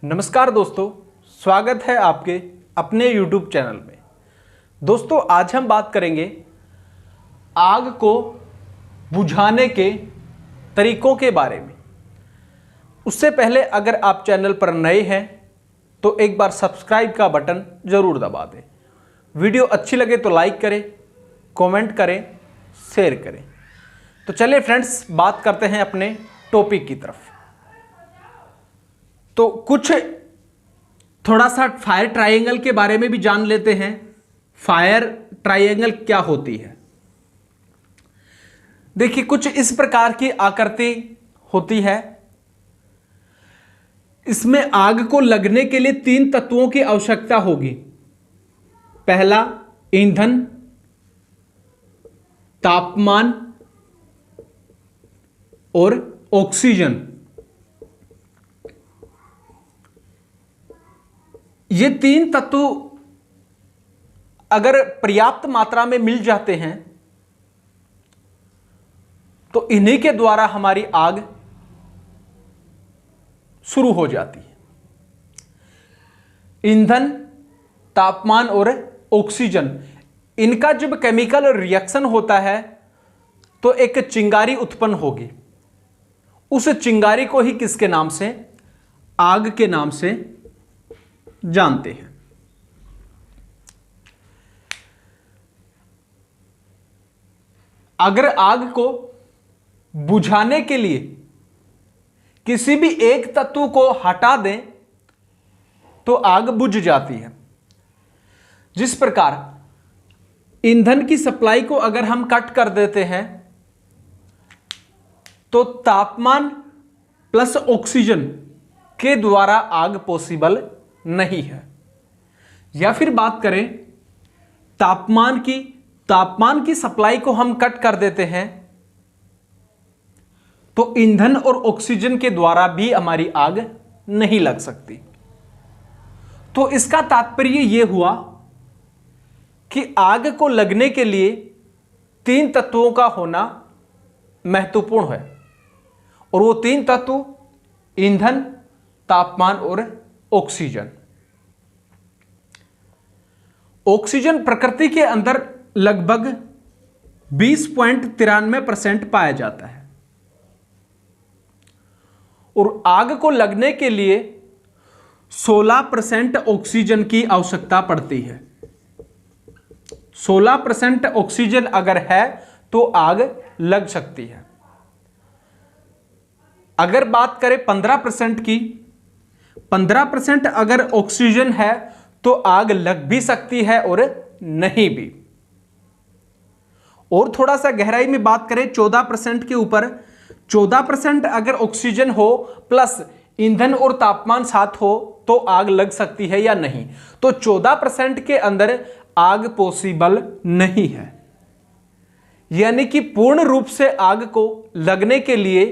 नमस्कार दोस्तों, स्वागत है आपके अपने YouTube चैनल में। दोस्तों, आज हम बात करेंगे आग को बुझाने के तरीकों के बारे में। उससे पहले अगर आप चैनल पर नए हैं तो एक बार सब्सक्राइब का बटन ज़रूर दबा दें। वीडियो अच्छी लगे तो लाइक करें, कमेंट करें, शेयर करें। तो चलिए फ्रेंड्स, बात करते हैं अपने टॉपिक की तरफ। तो कुछ थोड़ा सा फायर ट्रायंगल के बारे में भी जान लेते हैं। फायर ट्रायंगल क्या होती है? देखिए, कुछ इस प्रकार की आकृति होती है। इसमें आग को लगने के लिए 3 तत्वों की आवश्यकता होगी। पहला ईंधन, तापमान और ऑक्सीजन। ये 3 तत्व अगर पर्याप्त मात्रा में मिल जाते हैं तो इन्हीं के द्वारा हमारी आग शुरू हो जाती है। ईंधन, तापमान और ऑक्सीजन, इनका जब केमिकल रिएक्शन होता है तो एक चिंगारी उत्पन्न होगी। उस चिंगारी को ही किसके नाम से? आग के नाम से जानते हैं। अगर आग को बुझाने के लिए किसी भी एक तत्व को हटा दें तो आग बुझ जाती है। जिस प्रकार ईंधन की सप्लाई को अगर हम कट कर देते हैं तो तापमान प्लस ऑक्सीजन के द्वारा आग पॉसिबल नहीं है। या फिर बात करें तापमान की सप्लाई को हम कट कर देते हैं तो ईंधन और ऑक्सीजन के द्वारा भी हमारी आग नहीं लग सकती। तो इसका तात्पर्य यह हुआ कि आग को लगने के लिए 3 तत्वों का होना महत्वपूर्ण है। और वो 3 तत्व ईंधन, तापमान और ऑक्सीजन। ऑक्सीजन प्रकृति के अंदर लगभग 20.93% पाया जाता है और आग को लगने के लिए 16% ऑक्सीजन की आवश्यकता पड़ती है। 16% ऑक्सीजन अगर है तो आग लग सकती है। अगर बात करें 15% की, 15% अगर ऑक्सीजन है तो आग लग भी सकती है और नहीं भी। और थोड़ा सा गहराई में बात करें 14% के ऊपर, 14% अगर ऑक्सीजन हो प्लस ईंधन और तापमान साथ हो तो आग लग सकती है या नहीं। तो 14% के अंदर आग पॉसिबल नहीं है। यानी कि पूर्ण रूप से आग को लगने के लिए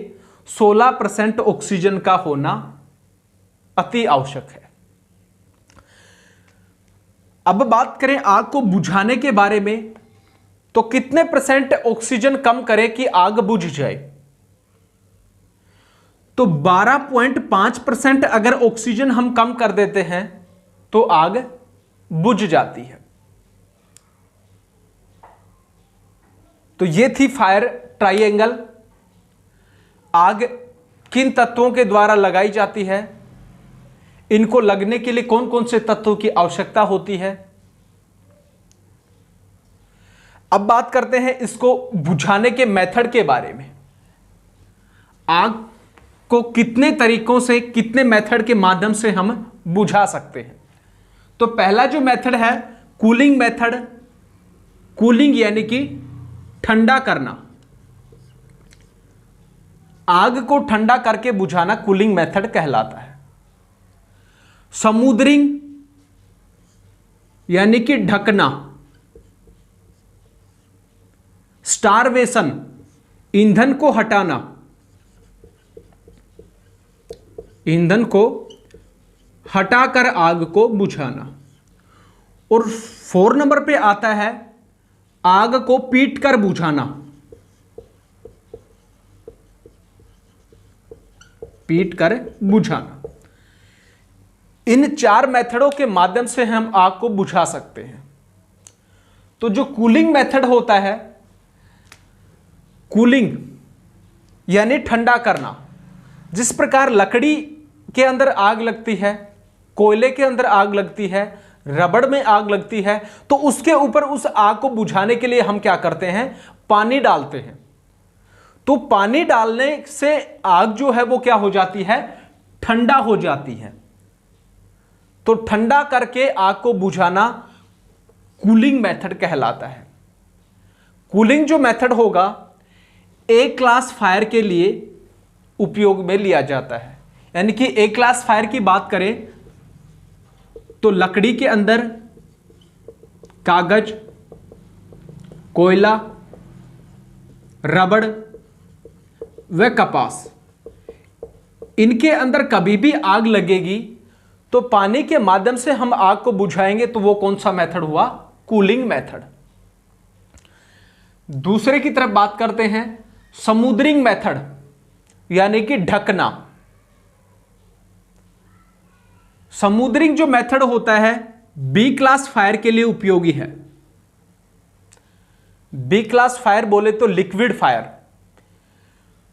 16% ऑक्सीजन का होना अति आवश्यक है। अब बात करें आग को बुझाने के बारे में, तो कितने % ऑक्सीजन कम करें कि आग बुझ जाए? तो 12.5% अगर ऑक्सीजन हम कम कर देते हैं तो आग बुझ जाती है। तो ये थी फायर ट्रायंगल। आग किन तत्वों के द्वारा लगाई जाती है, इनको लगने के लिए कौन कौन से तत्वों की आवश्यकता होती है। अब बात करते हैं इसको बुझाने के मेथड के बारे में। आग को कितने तरीकों से, कितने मेथड के माध्यम से हम बुझा सकते हैं। तो पहला जो मेथड है कूलिंग मेथड। कूलिंग यानी कि ठंडा करना। आग को ठंडा करके बुझाना कूलिंग मेथड कहलाता है। स्मूदरिंग यानी कि ढकना। स्टारवेशन, ईंधन को हटाना, ईंधन को हटाकर आग को बुझाना। और 4 नंबर पे आता है आग को पीट कर बुझाना। पीट कर बुझाना। इन 4 मेथडों के माध्यम से हम आग को बुझा सकते हैं। तो जो कूलिंग मेथड होता है, कूलिंग यानी ठंडा करना, जिस प्रकार लकड़ी के अंदर आग लगती है, कोयले के अंदर आग लगती है, रबड़ में आग लगती है, तो उसके ऊपर उस आग को बुझाने के लिए हम क्या करते हैं, पानी डालते हैं। तो पानी डालने से आग जो है वो क्या हो जाती है, ठंडा हो जाती है। तो ठंडा करके आग को बुझाना कूलिंग मेथड कहलाता है। कूलिंग जो मेथड होगा ए क्लास फायर के लिए उपयोग में लिया जाता है। यानी कि ए क्लास फायर की बात करें तो लकड़ी के अंदर कागज, कोयला, रबड़ व कपास, इनके अंदर कभी भी आग लगेगी तो पानी के माध्यम से हम आग को बुझाएंगे, तो वो कौन सा मेथड हुआ, कूलिंग मेथड। दूसरे की तरफ बात करते हैं, समुद्रिंग मेथड यानी कि ढकना। समुद्रिंग जो मेथड होता है बी क्लास फायर के लिए उपयोगी है। बी क्लास फायर बोले तो लिक्विड फायर,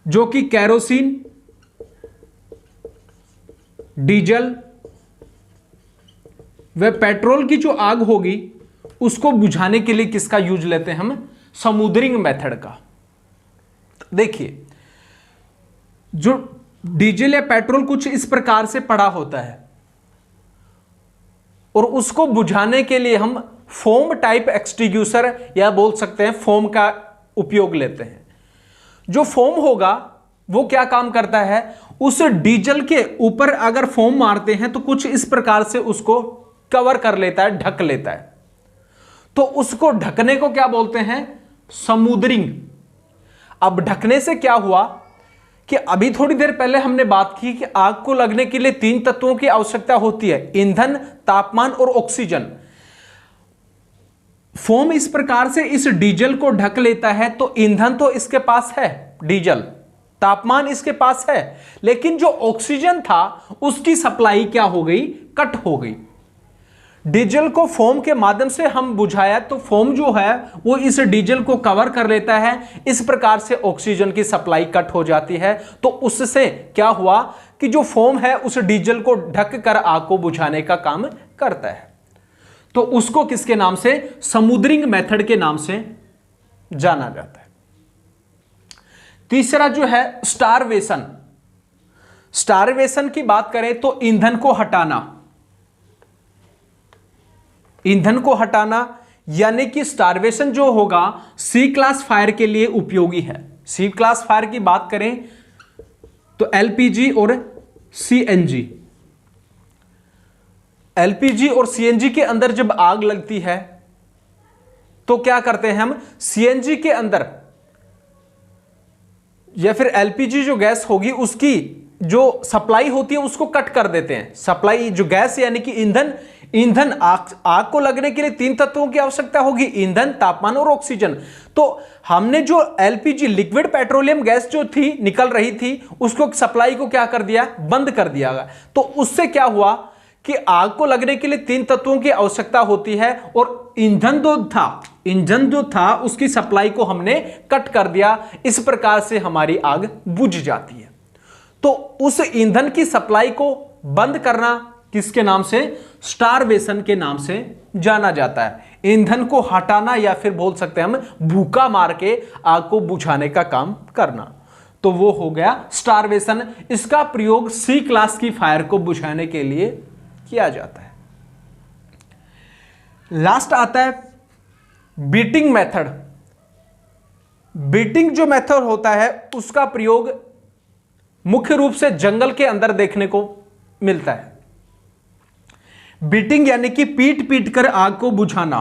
जो कि कैरोसिन, डीजल व पेट्रोल की जो आग होगी उसको बुझाने के लिए किसका यूज लेते हैं हम, समुद्रिंग मेथड का। देखिए, जो डीजल या पेट्रोल कुछ इस प्रकार से पड़ा होता है और उसको बुझाने के लिए हम फोम टाइप एक्सटिंग्विशर या बोल सकते हैं फोम का उपयोग लेते हैं। जो फोम होगा वो क्या काम करता है, उस डीजल के ऊपर अगर फोम मारते हैं तो कुछ इस प्रकार से उसको कवर कर लेता है, ढक लेता है। तो उसको ढकने को क्या बोलते हैं, समुद्रिंग। अब ढकने से क्या हुआ कि अभी थोड़ी देर पहले हमने बात की कि आग को लगने के लिए 3 तत्वों की आवश्यकता होती है, ईंधन, तापमान और ऑक्सीजन। फोम इस प्रकार से इस डीजल को ढक लेता है, तो ईंधन तो इसके पास है डीजल, तापमान इसके पास है, लेकिन जो ऑक्सीजन था उसकी सप्लाई क्या हो गई, कट हो गई। डीजल को फोम के माध्यम से हम बुझाया तो फोम जो है वो इस डीजल को कवर कर लेता है, इस प्रकार से ऑक्सीजन की सप्लाई कट हो जाती है। तो उससे क्या हुआ कि जो फोम है उस डीजल को ढक कर आग को बुझाने का काम करता है। तो उसको किसके नाम से, समुद्रिंग मेथड के नाम से जाना जाता है। तीसरा जो है स्टारवेशन। स्टारवेशन की बात करें तो ईंधन को हटाना, ईंधन को हटाना यानी कि स्टारवेशन जो होगा सी क्लास फायर के लिए उपयोगी है। सी क्लास फायर की बात करें तो एलपीजी और सीएनजी, एलपीजी और सीएनजी के अंदर जब आग लगती है तो क्या करते हैं हम, सीएनजी के अंदर या फिर एलपीजी जो गैस होगी उसकी जो सप्लाई होती है उसको कट कर देते हैं। सप्लाई जो गैस यानी कि ईंधन, ईंधन आग को लगने के लिए 3 तत्वों की आवश्यकता होगी, ईंधन, तापमान और ऑक्सीजन। तो हमने जो एलपीजी लिक्विड पेट्रोलियम गैस जो थी निकल रही थी उसको सप्लाई को क्या कर दिया, बंद कर दिया गया। तो उससे क्या हुआ कि आग को लगने के लिए 3 तत्वों की आवश्यकता होती है और ईंधन जो था उसकी सप्लाई को हमने कट कर दिया। इस प्रकार से हमारी आग बुझ जाती है। तो उस ईंधन की सप्लाई को बंद करना किसके नाम से, स्टारवेशन के नाम से जाना जाता है। ईंधन को हटाना या फिर बोल सकते हैं हम भूखा मार के आग को बुझाने का काम करना, तो वो हो गया स्टारवेशन। इसका प्रयोग सी क्लास की फायर को बुझाने के लिए किया जाता है। लास्ट आता है बीटिंग मेथड। बीटिंग जो मेथड होता है उसका प्रयोग मुख्य रूप से जंगल के अंदर देखने को मिलता है। बीटिंग यानी कि पीट पीट कर आग को बुझाना।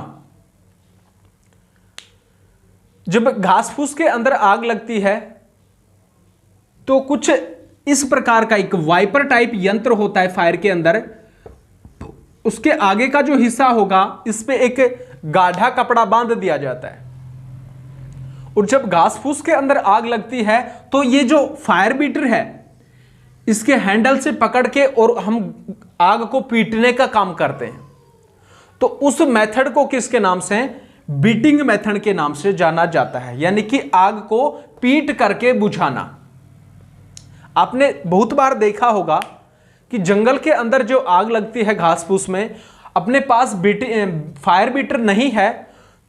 जब घास फूस के अंदर आग लगती है तो कुछ इस प्रकार का एक वाइपर टाइप यंत्र होता है फायर के अंदर, उसके आगे का जो हिस्सा होगा इस पे एक गाढ़ा कपड़ा बांध दिया जाता है। और जब घास फूस के अंदर आग लगती है तो ये जो फायर बीटर है इसके हैंडल से पकड़ के और हम आग को पीटने का काम करते हैं। तो उस मेथड को किसके नाम से, बीटिंग मेथड के नाम से जाना जाता है, यानी कि आग को पीट करके बुझाना। आपने बहुत बार देखा होगा कि जंगल के अंदर जो आग लगती है घास फूस में, अपने पास फायर बीटर नहीं है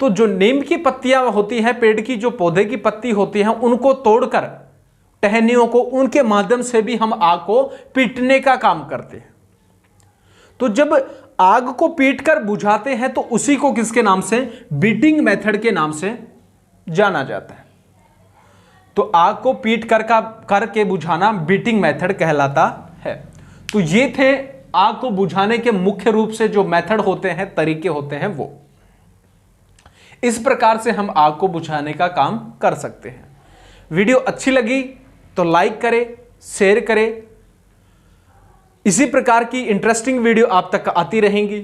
तो जो नीम की पत्तियां होती हैं, पेड़ की जो पौधे की पत्ती होती हैं, उनको तोड़कर टहनियों को, उनके माध्यम से भी हम आग को पीटने का काम करते हैं। तो जब आग को पीटकर बुझाते हैं तो उसी को किसके नाम से, बीटिंग मेथड के नाम से जाना जाता है। तो आग को पीट करके बुझाना बीटिंग मेथड कहलाता है। तो ये थे आग को बुझाने के मुख्य रूप से जो मेथड होते हैं, तरीके होते हैं वो। इस प्रकार से हम आग को बुझाने का काम कर सकते हैं। वीडियो अच्छी लगी तो लाइक करें, शेयर करें। इसी प्रकार की इंटरेस्टिंग वीडियो आप तक आती रहेंगी।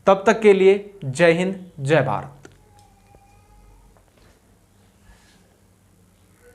तब तक के लिए जय हिंद, जय भारत।